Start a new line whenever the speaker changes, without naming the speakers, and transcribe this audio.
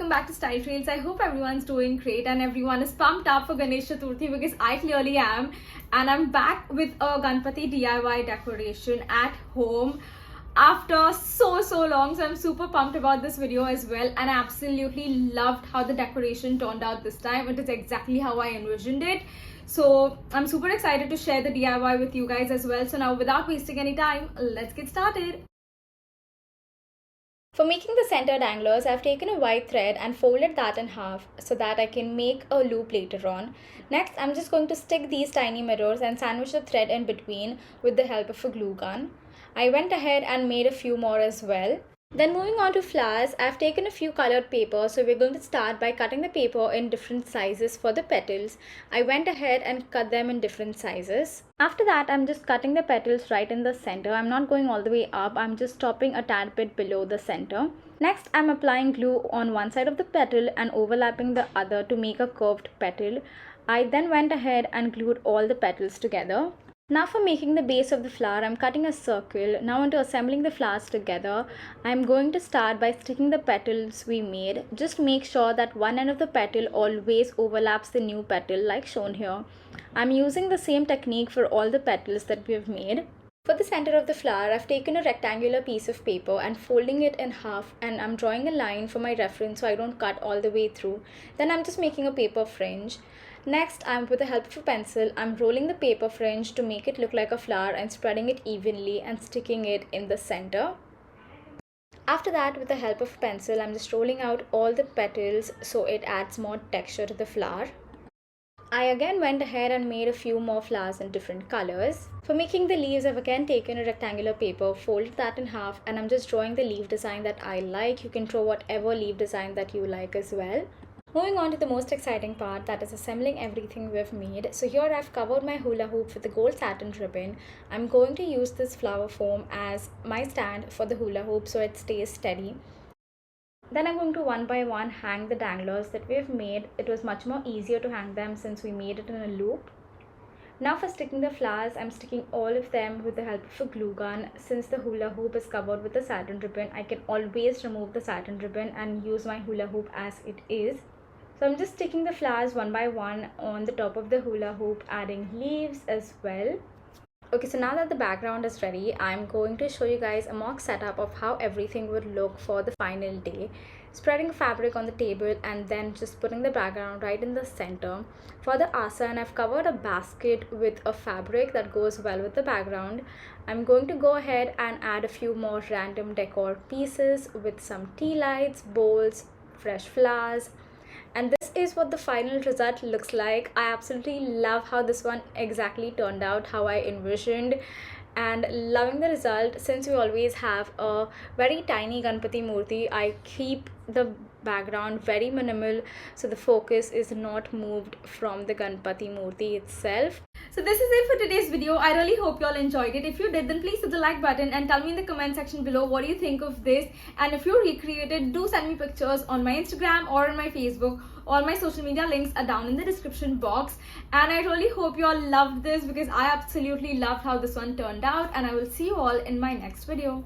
welcome back to Style Trails. I hope everyone's doing great and everyone is pumped up for Ganesh Chaturthi because I clearly am. And I'm back with a Ganpati DIY decoration at home after so long. So I'm super pumped about this video as well, and I absolutely loved how the decoration turned out this time. It is exactly how I envisioned it. So I'm super excited to share the DIY with you guys as well. So now without wasting any time, let's get started. For making the center danglers, I've taken a white thread and folded that in half so that I can make a loop later on. Next, I'm just going to stick these tiny mirrors and sandwich the thread in between with the help of a glue gun. I went ahead and made a few more as well. Then moving on to flowers, I've taken a few colored paper, so we're going to start by cutting the paper in different sizes for the petals. I went ahead and cut them in different sizes. After that, I'm just cutting the petals right in the center. I'm not going all the way up, I'm just stopping a tad bit below the center. Next, I'm applying glue on one side of the petal and overlapping the other to make a curved petal. I then went ahead and glued all the petals together. Now for making the base of the flower, I'm cutting a circle. Now into assembling the flowers together, I'm going to start by sticking the petals we made. Just make sure that one end of the petal always overlaps the new petal like shown here. I'm using the same technique for all the petals that we have made. For the center of the flower, I've taken a rectangular piece of paper and folding it in half, and I'm drawing a line for my reference so I don't cut all the way through. Then I'm just making a paper fringe. Next, with the help of a pencil, I'm rolling the paper fringe to make it look like a flower and spreading it evenly and sticking it in the center. After that, with the help of a pencil, I'm just rolling out all the petals so it adds more texture to the flower. I again went ahead and made a few more flowers in different colors. For making the leaves, I've again taken a rectangular paper, folded that in half, and I'm just drawing the leaf design that I like. You can draw whatever leaf design that you like as well. Moving on to the most exciting part, that is assembling everything we've made. So here I've covered my hula hoop with the gold satin ribbon. I'm going to use this flower foam as my stand for the hula hoop so it stays steady. Then I'm going to one by one hang the danglers that we've made. It was much more easier to hang them since we made it in a loop. Now for sticking the flowers, I'm sticking all of them with the help of a glue gun. Since the hula hoop is covered with the satin ribbon, I can always remove the satin ribbon and use my hula hoop as it is. So I'm just sticking the flowers one by one on the top of the hula hoop, adding leaves as well. Okay, so now that the background is ready, I'm going to show you guys a mock setup of how everything would look for the final day. Spreading fabric on the table and then just putting the background right in the center. For the asana, I've covered a basket with a fabric that goes well with the background. I'm going to go ahead and add a few more random decor pieces with some tea lights, bowls, fresh flowers. And this is what the final result looks like. I absolutely love how this one exactly turned out, how I envisioned, and loving the result. Since we always have a very tiny Ganpati Murti, I keep the background very minimal so the focus is not moved from the Ganpati Murti itself. So this is it for today's video. I really hope you all enjoyed it. If you did, then please hit the like button and tell me in the comment section below what do you think of this. And if you recreated, do send me pictures on my Instagram or on my Facebook. All my social media links are down in the description box. And I really hope you all loved this because I absolutely loved how this one turned out. And I will see you all in my next video.